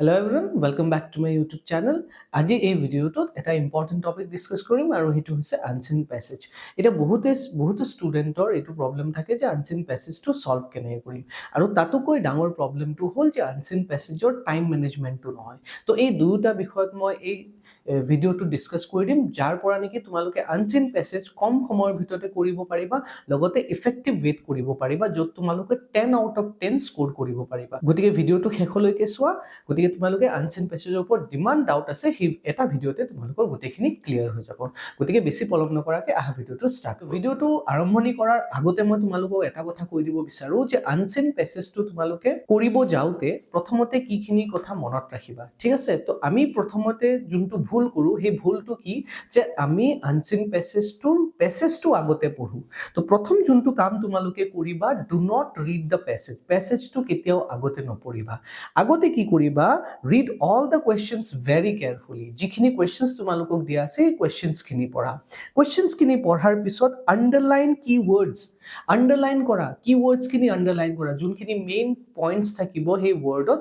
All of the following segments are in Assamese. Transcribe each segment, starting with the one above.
Hello everyone, welcome back to my YouTube channel. আজি এই ভিডিওটোত এটা ইম্পৰ্টেন্ট টপিক ডিসকাস কৰিম আৰু হেতু হৈছে আনসিন প্যাসেজ। এটা বহুত ষ্টুডেন্টৰ এটো প্ৰবলেম থাকে যে আনসিন প্যাসেজটো সলভ কেনে কৰিম আৰু তাতোকৈ ডাঙৰ প্ৰবলেমটো হ'ল যে আনসিন প্যাসেজৰ টাইম মেনেজমেন্টটো নহয়। তো এই দুটা বিষয়ত মই এই ভিডিওটো ডিসকাস কৰি দিম যাৰ পৰা নেকি তোমালোকে আনসিন প্যাসেজ কম সময়ৰ ভিতৰতে কৰিব পাৰিবা লগতে ইফেক্টিভ ৱেত কৰিব পাৰিবা যত তোমালোকে 10 আউট অফ 10 স্কোৰ কৰিব পাৰিবা। গতিকে ভিডিওটো শেষলৈকে চোৱা। গতিকে তোমালোকে আনসিন প্যাসেজৰ ওপৰত যিমান ডাউট আছে সেই এটা ভিডিওতে তোমালোকৰ গোটেইখিনি ক্লিয়াৰ হৈ যাব। গতিকে বেছি পলম নকৰাকে আহা ভিডিওটো ষ্টাৰ্ট। ভিডিওটো আৰম্ভণি কৰাৰ আগতে মই তোমালোকক এটা কথা কৈ দিব বিচাৰো যে আনসিন প্যাসেজটো তোমালোকে কৰিব যাওতে প্ৰথমতে কিখিনি কথা মনত ৰাখিবা। ঠিক আছে? তো আমি প্ৰথমতে যোনটো ভুল কৰো সেই ভুলটো কি যে আমি আনসিন প্যাসেজটো আগতে পঢ়ো। তো প্ৰথম যোনটো কাম তোমালোকে কৰিবা do not read the passage. প্যাসেজটো কেতিয়াও আগতে নপঢ়িবা। আগতে কি কৰিবা read all the questions very carefully. যিখিনি questions তোমালোকক দিয়া আছে এই questions খিনি পঢ়া। questions খিনি পঢ়াৰ পিছত underline keywords আন্ডারলাইন করা কিওয়ার্ডস খিনি আন্ডারলাইন করা যোনখিনি মেইন পয়েন্টস থাকিব সেই ওয়ার্ডত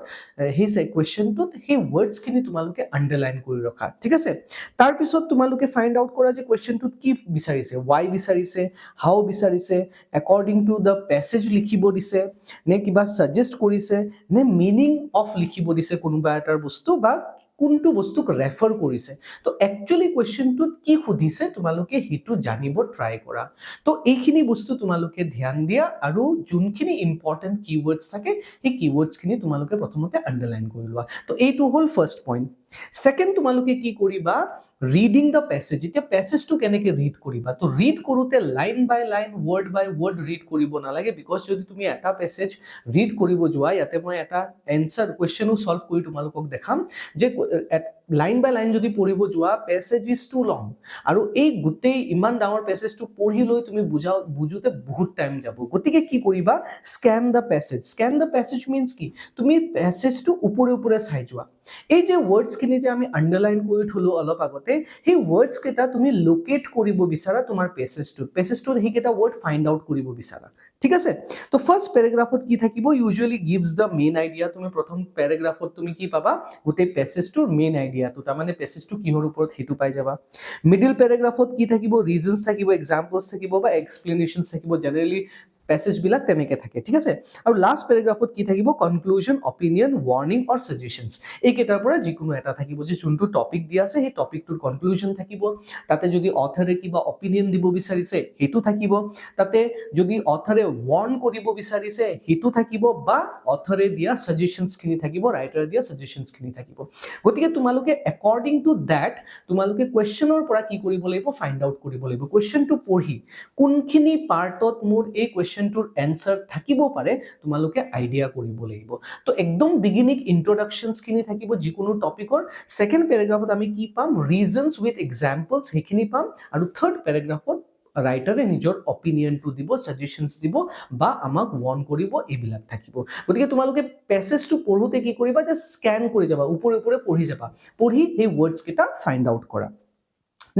সেই কোয়েশ্চনটোত সেই ওয়ার্ডস খিনি তোমালোকে আন্ডারলাইন কৰি ৰখা। ঠিক আছে? তাৰ পিছত তোমালোকে ফাইন্ড আউট কৰা যে কোয়েশ্চনটোত কি বিচাৰিছে, why বিচাৰিছে, how বিচাৰিছে, according to the passage লিখিব দিছে নে কিবা সাজেস্ট কৰিছে নে মিনিং অফ লিখিব দিছে কোনোবা এটাৰ বস্তু বা কোনটো বস্তুক ৰেফাৰ কৰিছে। তো একচুয়ালি কোয়েশ্চনটোত কি সুধিছে তোমালোকে হেতু জানিব ট্ৰাই কৰা। তো এইখিনি বস্তু তোমালোকে ধ্যান দিয়া আৰু যোনখিনি ইম্পৰ্টেন্ট কিওয়াৰ্ডস থাকে সেই কিওয়াৰ্ডস খিনি তোমালোকে প্ৰথমতে আন্ডাৰলাইন কৰি লোৱা। তো এইটো হ'ল ফাৰ্স্ট পয়েন্ট। সেকেন্ড তোমালোকে কি কৰিবা ৰিডিং দ্য প্যাসেজ। এতিয়া প্যাসেজটো কেনেকে ৰিড কৰিবা? তো ৰিড কৰোতে লাইন বাই লাইন ওয়াৰ্ড বাই ওয়াৰ্ড ৰিড কৰিব নালাগে বিকজ যদি তুমি এটা প্যাসেজ ৰিড কৰিব যোৱা ইয়াতে মই এটা এনসাৰ কোয়েশ্চনো সলভ কৰি তোমালোকক দেখাম যে লাইন বাই লাইন যদি পঢ়িব যোৱা প্যাসেজ ইজ টু লং আৰু এই গোটেই ইমান ডাঙৰ প্যাসেজটো পঢ়ি লৈ তুমি বুজোতে বহুত টাইম যাব। গতিকে কি কৰিবা scan the passage. Scan the passage means কি তুমি প্যাসেজটো ওপৰে ওপৰে চাই যোৱা। এই যে ওয়াৰ্ডস খিনি যে আমি আন্ডাৰলাইন কৰি থলো অলপ আগতে সেই ওয়াৰ্ডস কেটা তুমি লোকেট কৰিব বিচাৰা তোমাৰ প্যাসেজটোত সেইকেটা ওয়াৰ্ড ফাইন্ড আউট কৰিব বিচাৰা। ঠিক আছে? তো ফাৰ্স্ট প্যাৰাগ্ৰাফত কি থাকিব usually gives the main idea. তুমি প্ৰথম প্যাৰাগ্ৰাফত তুমি কি পাবা গোটেই প্যাসেজটোৰ মেইন আইডিয়াটো তাৰ মানে প্যাসেজটো কিহৰ ওপৰত হেতু পাই যাবা। মিডল প্যাৰাগ্ৰাফত কি থাকিব ৰিজনস থাকিব, এক্সাম্পলস থাকিব বা এক্সপ্লেনেশনস থাকিব। জেনাৰেলি প্যাসেজ বিলাক তেনেকে থাকে। ঠিক আছে? আৰু লাস্ট প্যাৰাগ্ৰাফত কি থাকিব কনক্লুজন, অপিনিয়ন, ওয়াৰ্নিং অৰ সাজেশনস। এই কেটাৰ পৰা যিকোনো এটা থাকিব যে যোনটো টপিক দিয়া আছে সেই টপিকটোৰ কনক্লুজন থাকিব। তাতে যদি অথৰে কিবা অপিনিয়ন দিব বিচাৰিছে হেতু থাকিব। তাতে যদি অথৰে ওয়াৰ্ন কৰিব বিচাৰিছে হেতু থাকিব বা অথৰে দিয়া সাজেশনস খিনি থাকিব, ৰাইটাৰে দিয়া সাজেশনস খিনি থাকিব। গতিকে তোমালোকে অ্যাকৰ্ডিং টু দ্যাট তোমালোকে কোয়েশ্চনৰ পৰা কি কৰিব লাগিব ফাইন্ড আউট কৰিব লাগিব। কোয়েশ্চনটো পঢ়ি কোনখিনি পাৰ্টত মোৰ এই কোয়েশ্চনটোৰ এনসাৰ থাকিব পাৰে তোমালোকে আইডিয়া কৰিব লাগিব। তো একদম বিগিনিং ইন্ট্ৰোডাকশনস খিনি থাকিব যিকোনো টপিকৰ। সেকেন্ড প্যাৰাগ্ৰাফত আমি কি পাম ৰিজনস উইথ এক্সাম্পলস সেইখিনি পাম আৰু থাৰ্ড প্যাৰাগ্ৰাফত ৰাইটাৰে নিজৰ অপিনিয়নটো দিব, সাজেশনস দিব বা আমাক ওয়াৰ্ন কৰিব এইবিলাক থাকিব। গতিকে তোমালোকে প্যাসেজটো পঢ়োতে কি কৰিবা যে স্ক্যান কৰি যাবা, ওপৰে ওপৰে পঢ়ি যাবা, পঢ়ি সেই ওয়াৰ্ডস কেটা ফাইন্ড আউট কৰা।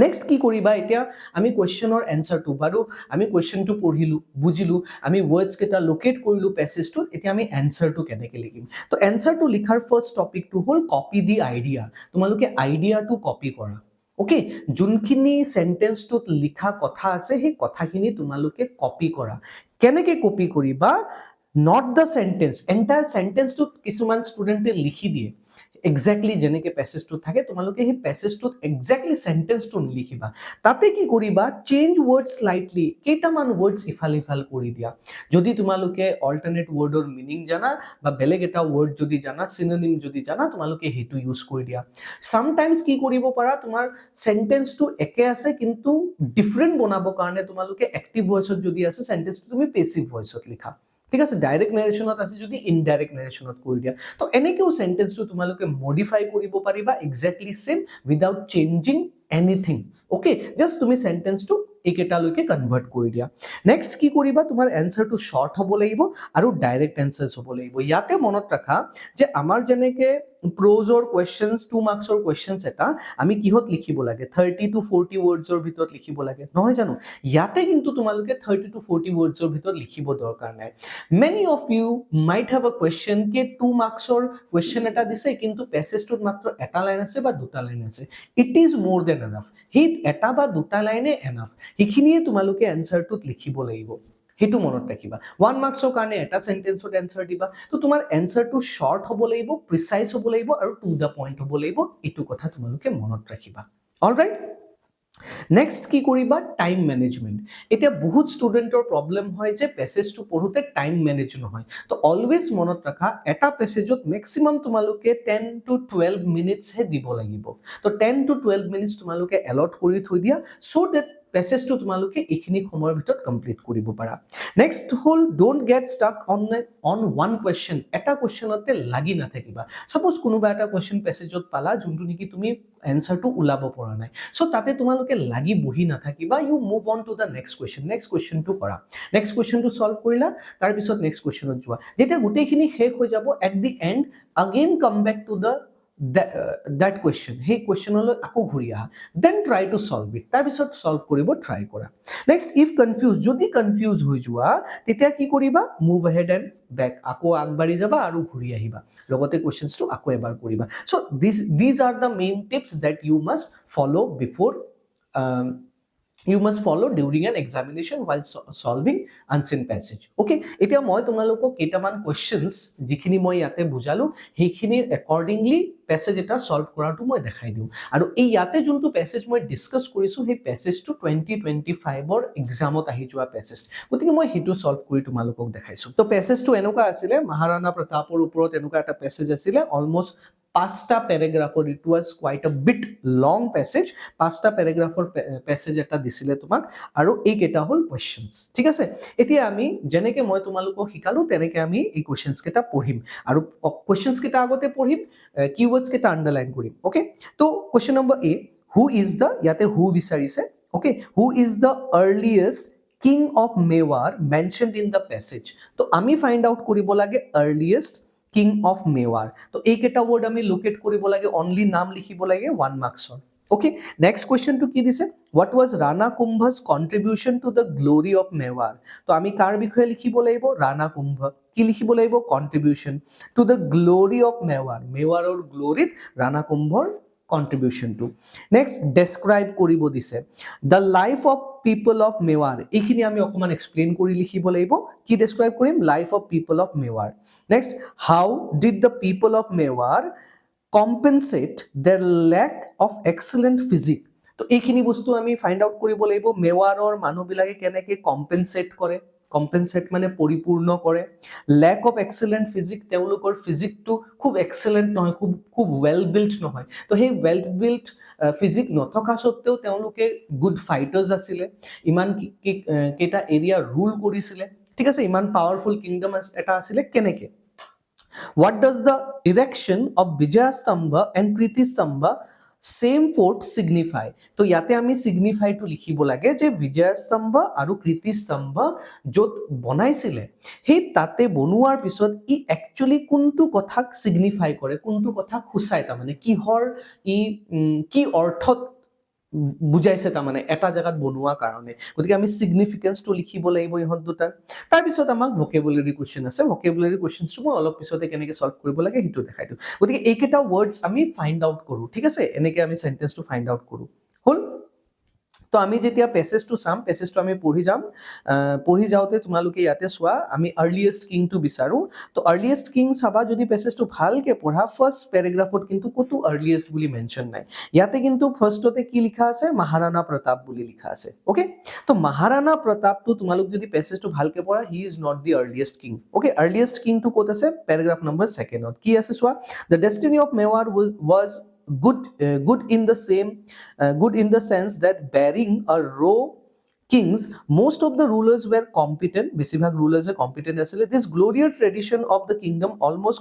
নেক্সট কি কৰিবা এতিয়া আমি কোয়েশ্চনৰ এনসাৰটো বাৰু আমি কোয়েশ্চনটো পঢ়িলো বুজিলো আমি ওয়াৰ্ডস কেটা লোকেট কৰিলো প্যাসেজটোত। এতিয়া আমি এনসাৰটো কেনেকে লিখিম? তো এনসাৰটো লিখাৰ ফাৰ্স্ট টপিকটো হ'ল কপি দি আইডিয়া। তোমালোকে আইডিয়াটো কপি কৰা। ওকে, যোনখিনি সেন্টেন্সটোত লিখা কথা আছে সেই কথাখিনি তোমালোকে কপি কৰা। কেনেকে কপি কৰিবা? নট দ্য সেন্টেন্স, এন্টায়াৰ সেন্টেন্সটোত কিছুমান ষ্টুডেন্টে লিখি দিয়ে এক্স্যাক্টলি যেনেকে প্যাসেজটো থাকে তোমালোকে সেই প্যাসেজটোত এক্স্যাক্টলি সেন্টেন্সটো লিখিবা। তাতে কি কৰিবা চেঞ্জ ওয়াৰ্ডস স্লাইটলি, কেইটামান ওয়াৰ্ডস ইফাল ইফাল কৰি দিয়া। যদি তোমালোকে অল্টাৰনেট ওয়াৰ্ডৰ মিনিং জানা বা বেলেগ এটা ওয়াৰ্ড যদি জানা, সিনোনিম যদি জানা তোমালোকে হেতু ইউজ কৰি দিয়া। সামটাইমস কি কৰিব পাৰা তোমাৰ সেন্টেন্সটো একে আছে কিন্তু ডিফাৰেন্ট বনাব কাৰণে তোমালোকে এক্টিভ ভয়েসত যদি আছে সেন্টেন্সটো তুমি পেসিভ ভয়েসত লিখা। ঠিক আছে? ডাইরেক্ট নেৰেশনত আছে যদি ইনডাইৰেক্ট নেৰেশনত কৰি দিয়া। তো এনেকেও সেন্টেন্সটো তোমালোকে মডিফাই কৰিব পাৰিবা exactly same without changing anything. Okay, just তুমি সেন্টেন্সটো একেটালৈকে কনভার্ট কৰি দিয়া। নেক্সট কি কৰিবা তোমাৰ এনসাৰটো শৰ্ট হ'ব লাগিব আৰু ডাইৰেক্ট এনসাৰস হ'ব লাগিব। ইয়াতে মনত ৰাখা যে আমাৰ যেনেকে prose questions 2 marks questions এটা আমি কিহত লিখিব লাগে 30 to 40 words ভিতৰত লিখিব লাগে নহয় জানো ইয়াতে কিন্তু তোমালোকে 30 to 40 words ভিতৰত লিখিব দৰকাৰ নাই many of you might have a question K 2 marks question এটা দিছে কিন্তু প্যাসেজটোত মাত্ৰ এটা লাইন আছে বা দুটা লাইন আছে it is more than enough হি এটা বা দুটা লাইনে enough হিখিনিয়ে তোমালোকে এনসাৰটোত লিখিব লাগিব হেতু মনত ৰাখিবা 1 মাৰ্কছৰ কাৰণে এটা সেন্টেন্সত এনসাৰ দিবা তো তোমাৰ এনসাৰটো শৰ্ট হ'ব লাগিব প্ৰিসাইজ হ'ব লাগিব আৰু টু দা পইণ্ট হ'ব লাগিব এটো কথা তোমালোকে মনত ৰাখিবা অলৰাইট নেক্সট কি কৰিবা টাইম মেনেজমেন্ট এটা বহুত ষ্টুডেন্টৰ প্ৰবলেম হয় যে প্যাসেজটো পঢ়োতে টাইম মেনেজ নহয় তো অলৱেজ মনত ৰাখা এটা প্যাসেজত ম্যাক্সিমাম তোমালোকে 10 to 12 মিনিটস হে দিব লাগিব তো 10 to 12 মিনিটস তোমালোকে এলট কৰি থৈ দিয়া সো দ্যাট প্যাসেজটো তোমালোকে এইখিনি সময়ৰ ভিতৰত কমপ্লিট কৰিব পাৰা next hall don't get struck on one question এটা কোৱেশ্চনতে লাগি নাথাকিবা সাপোজ কোনোবা এটা কোৱেশ্চন প্যাসেজত পালা যোনটো নেকি তুমি এনসাৰটো উলাব পৰা নাই সো তাতে তোমালোকে লাগি বহি নাথাকিবা you move on to the next কোৱেশ্চনটো কৰা নেক্সট কোৱেশ্চনটো সলভ কৰিলা তাৰ পিছত নেক্সট কোৱেশ্চনত যোৱা যেতিয়া গোটেইখিনি শেষ হৈ যাব at the end again come back to the that question hey question holo ako ঘুরি আহা then try to solve it tar bisot solve koribo try kora next if confused jodi confuse hoi jua tetia ki koriba move ahead and back ako agbari jaba aru ঘুরি আহিবা logote questions to ako ebar koriba so these are the main tips that you must follow before you must follow during an examination while solving unseen passage okay etia moi tumaloko ketaman questions jikhini moi yate bujalu heikhini accordingly passage eta solve koratu moi dekhai diu aru ei yate juntu passage moi discuss korisu hei passage to 2025 or exam ot ahi jua passage gotike moi hetu solve kori tumalokok dekhaisu to passage to enuka asile maharana pratapor uporot enuka eta passage asile almost পাঁচটা প্যাৰাগ্ৰাফৰ it was quite a bit long passage পাঁচটা প্যাৰাগ্ৰাফৰ প্যাসেজ এটা দিছিলে তোমাক আৰু এই কেটা হল কোৱেশ্চনস ঠিক আছে এতিয়া আমি জেনেকে মই তোমালোকক শিকালো তেনেকে আমি এই কোৱেশ্চনস কেটা পঢ়িম আৰু কোৱেশ্চনস কেটা আগতে পঢ়িম কিৱৰ্ডস কেটা আন্ডাৰলাইন কৰিম ওকে তো question number A who is the ইয়াতে হু বিচাৰিছে okay who is the earliest king of Mewar mentioned in the passage তো আমি ফাইন্ড আউট কৰিব লাগে earliest King of Mewar. So, एक एटा word हमें locate करिबो लागे only नाम लिखिबो लागे 1 marks on. Okay. Next question to की दिसे what was Rana Kumbha's contribution to the glory of Mewar? तो आमी कार बिखय लिखिबो लागिबो Rana Kumbha key लिखिबो लागिबो contribution to the glory of Mewar. Mewar और glory Rana Kumbhar contribution to. Next describe করিব দিছে the life of people of Mewar এইখিনি আমি অকমান এক্সপ্লেইন কৰি লিখিব লাগিব কি ডেসক্ৰাইব কৰিম life of people of Mewar next how did the people of Mewar compensate their lack of excellent physique তো এইখিনি বস্তু আমি ফাইন্ড আউট কৰিব লাগিব মেৱাৰৰ মানুহ বিলাকে কেনেকে কম্পেনসেট কৰে কম্পেনসেট মানে পৰিপূৰ্ণ কৰে ল্যাক অফ এক্সেলেন্ট ফিজিক তেওলোকৰ ফিজিকটো খুব এক্সেলেন্ট নহয় খুব ওয়েল বিল্ট নহয় তো সেই ওয়েল বিল্ট ফিজিক নথকা সত্ত্বেও তেওঁলোকে গুড ফাইটাৰ্স আছিল ইমান কেটা এৰিয়া ৰুল কৰিছিল ঠিক আছে ইমান পাৱাৰফুল কিংডম এটা আছিল কেনেকে what does the erection of Vijaya Stambha and Kriti Stambha same fort signify তো ইয়াতে আমি signify to লিখিব লাগে যে বিজয় স্তম্ভ আৰু কৃতি স্তম্ভ যত বনাইছিলে সেই তাতে বনোৱাৰ পিছত ই একচুয়ালি কোনটো কথাক signify কৰে কোনটো কথা খুচাই তা মানে কিহৰ ই কি অৰ্থত বুজাইছে তা মানে এটা জায়গাত বনোৱা কাৰণে গতিকে আমি সিগনিফিকেন্স টু লিখিব লাগিব ইহত দুটাৰ তাৰ পিছত আমাক ভোকেবুলাৰি কোৱেশ্চন আছে ভোকেবুলাৰি কোৱেশ্চনছ মই অলপ পিছতে কেনেকৈ সলভ কৰিব লাগে হিটো দেখাই দিও গতিকে এইকেটা ওয়াৰ্ডস আমি ফাইন্ড আউট কৰো ঠিক আছে এনেকৈ আমি সেন্টেন্সটো ফাইন্ড আউট কৰো হল তো আমি যেতিয়া প্যাসেজটো সাম প্যাসেজটো আমি পঢ়ি যাওতে তোমালোকে ইয়াতে সোৱা আমি আৰ্লিয়েষ্ট কিং টু বিচাৰো তো আৰ্লিয়েষ্ট কিং সাবা যদি প্যাসেজটো ভালকে পঢ়া ফাৰ্স্ট প্যাৰাগ্ৰাফত কিন্তু কতো আৰ্লিয়েষ্ট বুলি মেনশন নাই ইয়াতে কিন্তু ফাৰ্স্টতে কি লিখা আছে মহাৰাণা প্ৰতাপ বুলি লিখা আছে ওকে তো মহাৰাণা প্ৰতাপ তো তোমালোক যদি প্যাসেজটো ভালকে পঢ়া he is not the earliest king okay earliest king টু কত আছে প্যাৰাগ্ৰাফ নম্বৰ 2ত কি আছে সোৱা the destiny of Mewar was good in the sense that bearing a row kings most of the rulers were competent besibhag rulers are competent asile this glorious tradition of the kingdom almost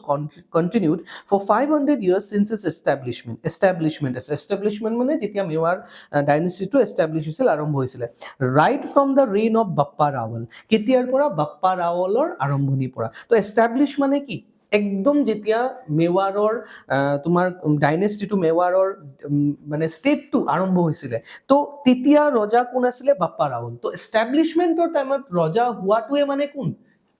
continued for 500 years since its establishment mane jetia Mewar dynasty to establish hoisil arambho hoisile right from the reign of Bappa Rawal ketiar pora Bappa Rawalor arambhoni pora to establish mane ki একদম যেতিয়া মেৱাৰৰ তোমাৰ ডাইনেষ্টিটো মেৱাৰৰ মানে ষ্টেটটো আৰম্ভ হৈছিলে, তো তেতিয়া ৰজা কোন আছিলে? বাপ্পা ৰাৱল। তো এষ্টাব্লিছমেণ্টৰ টাইমত ৰজা হোৱাটোৱে মানে কোন?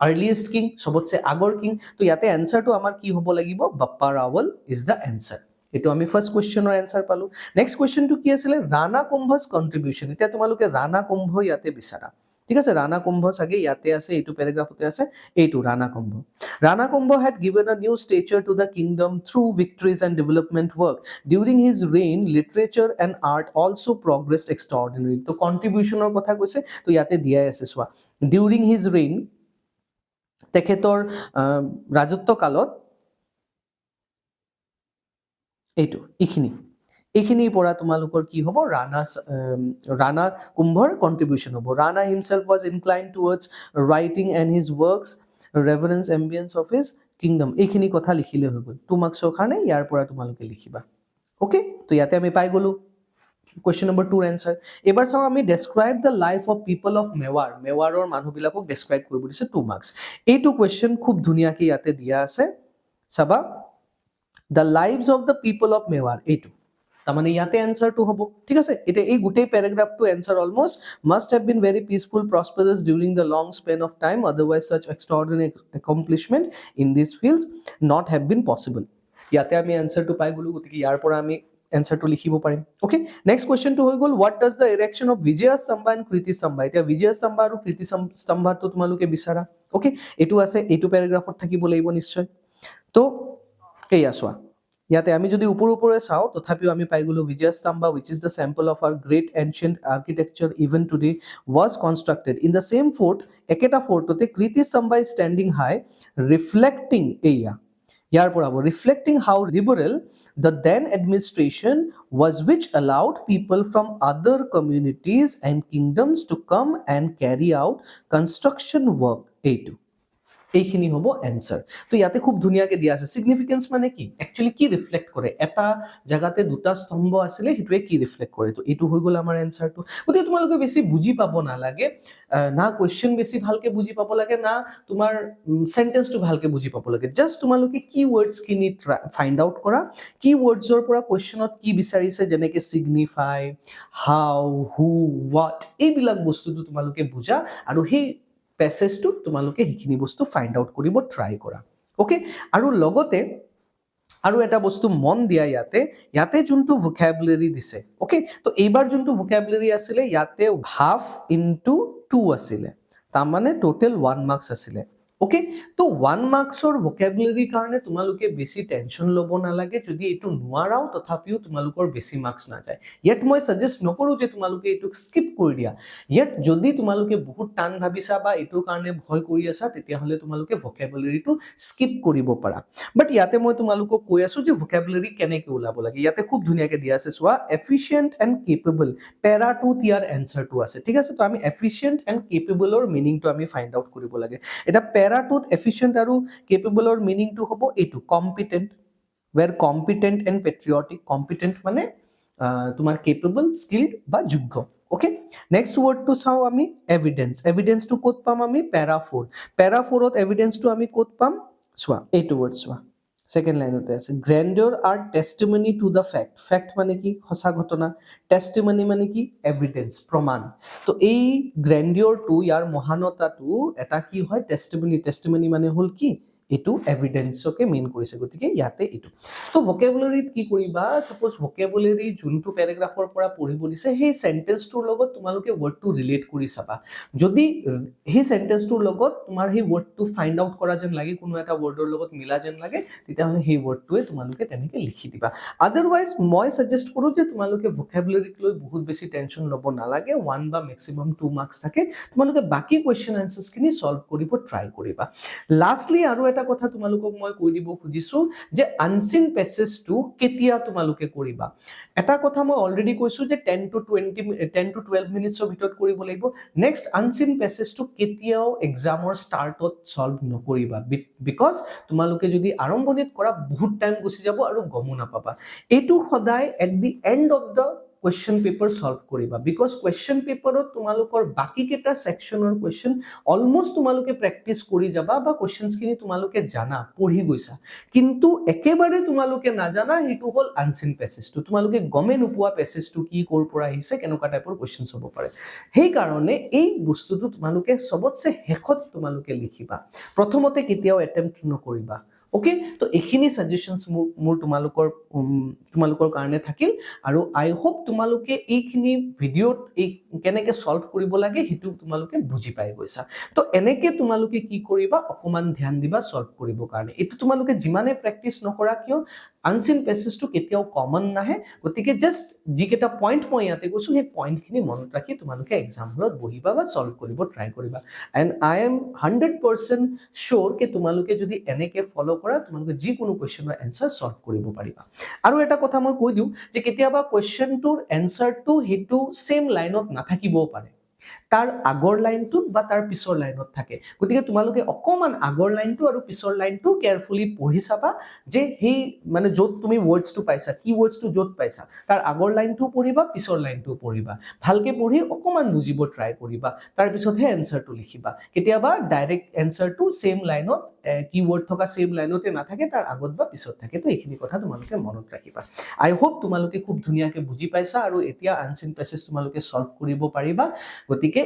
আৰ্লিয়েষ্ট কিং, চবতছে আগৰ কিং। তো ইয়াতে এনচাৰটো আমাৰ কি হ'ব লাগিব? বাপ্পা ৰাৱল ইজ দ্য এনচাৰ। এইটো আমি ফাৰ্ষ্ট কুৱেশ্যনৰ এনচাৰ পালো। নেক্সট কুৱেশ্যনটো কি আছিলে? ৰাণা কুম্ভজ কণ্ট্ৰিবিউশ্যন। এতিয়া তোমালোকে ৰাণা কুম্ভ ইয়াতে বিচাৰা, ঠিক আছে? ৰাণা কুম্ভ চাগে ইয়াতে আছে, এইটো পেৰাগ্ৰাফতে আছে, এইটো ৰাণা কুম্ভ। Rana Kumbha had given a new stature to the kingdom through victories and development work. During his reign, literature and art also progressed extraordinarily. তো কন্ট্ৰিবিউশনৰ কথা কৈছে, তো ইয়াতে দিয়াই আছে চোৱা। During his reign, তেখেতৰ ৰাজত্ব কালত এইটো এইখিনিৰ পৰা তোমালোকৰ কি হ'ব? ৰাণা কুম্ভৰ কন্ট্ৰিবিউশন হ'ব। Rana himself was inclined towards writing and his works reverence ambience of his kingdom. এইখিনি কথা লিখিলে হৈ গ'ল। 2 মাৰ্কছৰ কাৰণে ইয়াৰ পৰা তোমালোকে লিখিবা। ওকে, তো ইয়াতে আমি পাই গ'লো কুৱেশ্যন নম্বৰ 2 এনচাৰ। এবাৰ চাওঁ আমি describe the life of people of Mewar. মেৱাৰৰ মানুহবিলাকক ডেছক্ৰাইব কৰিব দিছে 2 মাৰ্কছ। এইটো কুৱেশ্যন খুব ধুনীয়াকৈ ইয়াতে দিয়া আছে, চাবা। The lives of the people of Mewar, এইটো তাৰমানে ইয়াতে এনচাৰটো হ'ব, ঠিক আছে? এতিয়া এই গোটেই পেৰাগ্ৰাফটো answer almost must have been very peaceful prosperous during the long span of time, otherwise such extraordinary accomplishment in this fields not have been possible. ইয়াতে আমি এনচাৰটো পাই গ'লো, গতিকে ইয়াৰ পৰা আমি এনচাৰটো লিখিব পাৰিম। ওকে, নেক্সট কুৱেশ্যনটো হৈ গ'ল, what does the erection of Vijaya Stambha and Kirti Stambha. এতিয়া বিজয়া স্তম্ভা আৰু কীৰ্তি স্তম্ভাটো তোমালোকে বিচাৰা। ওকে, এইটো আছে, এইটো পেৰাগ্ৰাফত থাকিব লাগিব নিশ্চয়। তো এয়া চোৱা, ইয়াতে আমি যদি ওপৰে চাওঁ, তথাপিও আমি পাই গ'লো Vijaya Stambha which is the sample of our great ancient architecture even today was constructed in the same fort. একেটা ফৰ্টতে Kirti Stambha is standing high reflecting, এয়া ইয়াৰ পৰা হ'ব, reflecting how liberal the then administration was which allowed people from other communities and kingdoms to come and carry out construction work. এইখিনি হ'ব এনচাৰ। তো ইয়াতে খুব ধুনীয়াকৈ দিয়া আছে। সিগনিফিকেন্স মানে কি? একচুৱেলি কি ৰিফ্লেক্ট কৰে? এটা জাগাতে দুটা স্তম্ভ আছিলে, সেইটোৱে কি ৰিফ্লেক্ট কৰে? তো এইটো হৈ গ'ল আমাৰ এনচাৰটো। গতিকে তোমালোকে বেছি বুজি পাব নালাগে, না কুৱেশ্যন বেছি ভালকে বুজি পাব লাগে, না তোমাৰ চেণ্টেন্সটো ভালকে বুজি পাব লাগে। জাষ্ট তোমালোকে কি ৱৰ্ডছখিনি ফাইণ্ড আউট কৰা, কি ৱৰ্ডছৰ পৰা কুৱেশ্যনত কি বিচাৰিছে, যেনেকৈ ছিগনিফাই, হাউ, হু, হোৱাট, এইবিলাক বস্তুটো তোমালোকে বুজা, আৰু সেই পেছেজটো তোমালোকে সেইখিনি বস্তু ফাইণ্ড আউট কৰিব ট্ৰাই কৰা। ওকে, আৰু লগতে আৰু এটা বস্তু মন দিয়া, ইয়াতে যোনটো ভোকেবুলাৰী দিছে, ওকে, তো এইবাৰ যোনটো ভোকেবুলাৰী আছিলে, ইয়াতে হাফ ইনটু 2 আছিলে, তাৰমানে টোটেল 1 মাৰ্কছ আছিলে। ওকে, তো 1 মাৰ্কছৰ ভোকেবুলাৰীৰ কাৰণে তোমালোকে বেছি টেনশ্যন ল'ব নালাগে। যদি এইটো নোৱাৰাও, তথাপিও তোমালোকৰ বেছি মাৰ্কছ নাযায়। ইয়াত মই ছাজেষ্ট নকৰোঁ যে তোমালোকে এইটোক স্কিপ কৰি দিয়া। ইয়াত যদি তোমালোকে বহুত টান ভাবিছা বা এইটোৰ কাৰণে ভয় কৰি আছা, তেতিয়াহ'লে তোমালোকে ভোকেবুলাৰীটো স্কিপ কৰিব পাৰা। বাট ইয়াতে মই তোমালোকক কৈ আছো যে ভোকেবুলাৰী কেনেকৈ ওলাব লাগে। ইয়াতে খুব ধুনীয়াকৈ দিয়া আছে, চোৱা, এফিচিয়েণ্ট এণ্ড কেপেবল, পেৰা 2 ইয়াৰ এনচাৰটো আছে, ঠিক আছে? তো আমি এফিচিয়েণ্ট এণ্ড কেপেবলৰ মিনিংটো আমি ফাইণ্ড আউট কৰিব লাগে। এটা পেৰা 2ত এফিচিয়েণ্ট আৰু কেপেবলৰ মিনিংটো হ'ব এইটো, competent, were competent and patriotic. Competent মানে তোমাৰ কেপেবল, স্কিল্ড বা যোগ্য। ওকে, নেক্সট ৱৰ্ডটো চাওঁ আমি, এভিডেন্স। এভিডেন্সটো ক'ত পাম আমি? পেৰা 4। পেৰা 4ত এভিডেন্সটো আমি ক'ত পাম? চোৱা, এইটো ৱৰ্ড চোৱা, ছেকেণ্ড লাইনতে আছে, grandeur are testimony to the fact. Fact মানে কি? সঁচা ঘটনা। টেষ্টিমনি মানে কি? এভিডেন্স, প্ৰমাণ। তো এই গ্ৰেণ্ডিয়ৰটো, ইয়াৰ মহানতাটো এটা কি হয়? টেষ্টিমনি। টেষ্টিমনি মানে হ'ল কি? এইটো এভিডেন্সকে মেইন কৰিছে, গতিকে ইয়াতে এইটো। তো ভোকেবুলাৰীত কি কৰিবা? সাপোজ ভোকেবুলাৰী যোনটো পেৰাগ্ৰাফৰ পৰা পঢ়িব দিছে, সেই সেন্টেন্সটোৰ লগত তোমালোকে ৱৰ্ডটো ৰিলেট কৰি চাবা। যদি সেই সেন্টেন্সটোৰ লগত তোমাৰ সেই ৱৰ্ডটো ফাইণ্ড আউট কৰা যেন লাগে, কোনো এটা ৱৰ্ডৰ লগত মিলা যেন লাগে, তেতিয়াহ'লে সেই ৱৰ্ডটোৱে তোমালোকে তেনেকৈ লিখি দিবা। আদাৰৱাইজ মই ছাজেষ্ট কৰোঁ যে তোমালোকে ভোকেবুলাৰীক লৈ বহুত বেছি টেনশ্যন ল'ব নালাগে। 1 বা মেক্সিমাম 2 মাৰ্কছ থাকে, তোমালোকে বাকী কুৱেশ্যন এনচাৰ্ছখিনি ছল্ভ কৰিব ট্ৰাই কৰিবা। লাষ্টলি আৰু এটা কথা তোমালোকক মই কৈ দিব খুজিছোঁ যে আনচিন পেছেজটো কেতিয়া তোমালোকে কৰিবা। এটা কথা মই অলৰেডি কৈছোঁ যে 10 to 12 মিনিটছৰ ভিতৰত কৰিব লাগিব। নেক্সট, আনচিন পেছেজটো কেতিয়াও এক্সামৰ ষ্টাৰ্টত ছল্ভ নকৰিবা, বিকজ তোমালোকে যদি আৰম্ভণিত কৰা, বহুত টাইম গুচি যাব আৰু গমো নাপাবা। এইটো সদায় at the end of the question paper solve কৰিবা বিকজ কুৱেশ্যন পেপাৰত তোমালোকৰ বাকি কেইটা সেকশনৰ কুৱেশ্যন অলমোস্ট তোমালোকে প্ৰেক্টিচ কৰি যাবা বা কুৱেশ্যনছখিনি তোমালোকে জানা পঢ়ি গৈছা কিন্তু একেবাৰে তোমালোকে নাজানা হেতু হল আনসিন প্যাসেজটো তোমালোকে গমে নোপোৱা প্যাসেজটো কি কৰ পৰা আহিছে কেনেকুৱা টাইপৰ কুৱেশ্যনছ হ'ব পাৰে সেই কাৰণে এই বস্তুটো তোমালোকে সবতছে হেখত তোমালোকে লিখিবা প্ৰথমতে কেতিয়াও এটেম্প্ট নকৰিবা ওকে তো এখিনি সাজেশনস মোৰ তোমালোকৰ কাৰণে থাকিল আৰু আই হোপ তোমালোকে এইখিনি ভিডিঅ'ত এই কেনেকৈ সলভ কৰিব লাগে হেতু তোমালোকে বুজি পাই গৈছা তো এনেকৈ তোমালোকে কি কৰিবা অকমান ধ্যান দিবা সলভ কৰিব কাৰণে এটো তোমালোকে যিমানে প্ৰেক্টিস নকৰা কিয় আনসিন প্যাসেজটো কেতিয়াও কমন নাহে গতিকে জাস্ট যিকেটা পইণ্ট মই ইয়াতে কৈছো সেই পইণ্টখিনি মনত ৰাখি তোমালোকে এক্সাম হলত বহিবা বা সলভ কৰিব ট্ৰাই কৰিবা এণ্ড আই এম 100% শিওৰ যে তোমালোকে যদি এনেকৈ ফলো কৰা তোমালোকে যিকোনো কুৱেশ্যনৰ এনসাৰ সলভ কৰিব পাৰিবা আৰু এটা কথা মই কৈ দিওঁ যে কেতিয়াবা কুৱেশ্যনটোৰ এনসাৰটো হেতু সেম লাইনত নাথাকিবও পাৰে তাৰ আগৰ লাইনটো বা তাৰ পিছৰ লাইনত থাকে গতিকে তোমালোকে অকমান আগৰ লাইনটো আৰু পিছৰ লাইনটো কেয়াৰফুলি পঢ়ি চাবা যে হেই মানে যত তুমি ওয়াৰ্ডসটো পাইছা কি ওয়াৰ্ডসটো যত পাইছা তাৰ আগৰ লাইনটো পঢ়িবা পিছৰ লাইনটো পঢ়িবা ভালকে পঢ়ি অকমান বুজিব ট্ৰাই কৰিবা তাৰ পিছতহে এনসাৰটো লিখিবা কেতিয়াবা ডাইৰেক্ট এনসাৰটো সেম লাইনত কিওয়াৰ্ড থকা সেম লাইনতে নাথাকে তাৰ আগত বা পিছত থাকে তো এইখিনি কথা তোমালোকে মনত ৰাখিবা আই হোপ তোমালোকে খুব ধুনীয়াকে বুজি পাইছা আৰু এতিয়া আনসিন প্যাসেজ তোমালোকে সলভ কৰিব পাৰিবা গতিকে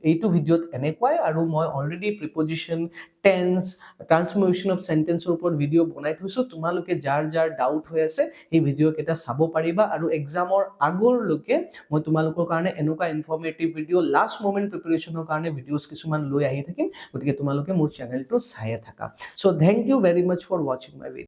এইটো ভিডিঅ'ত এনেকুৱাই আৰু মই অলৰেডি প্ৰিপজিশন টেন্স ট্ৰান্সফৰমেশন অফ সেন্টেন্সৰ ওপৰত ভিডিঅ' বনাই থৈছো তোমালোকে যাৰ ডাউট হৈ আছে এই ভিডিঅ' কেইটা চাব পাৰিবা আৰু এক্সামৰ আগৰলৈকে মই তোমালোকৰ কাৰণে এনেকুৱা ইনফৰ্মেটিভ ভিডিঅ' লাষ্ট মোমেন্ট প্ৰিপাৰেচনৰ কাৰণে ভিডিঅ'স কিছুমান লৈ আহি থাকিম গতিকে তোমালোকে মোৰ চেনেলটো চাইয়ে থাকা so thank you very much for watching my video'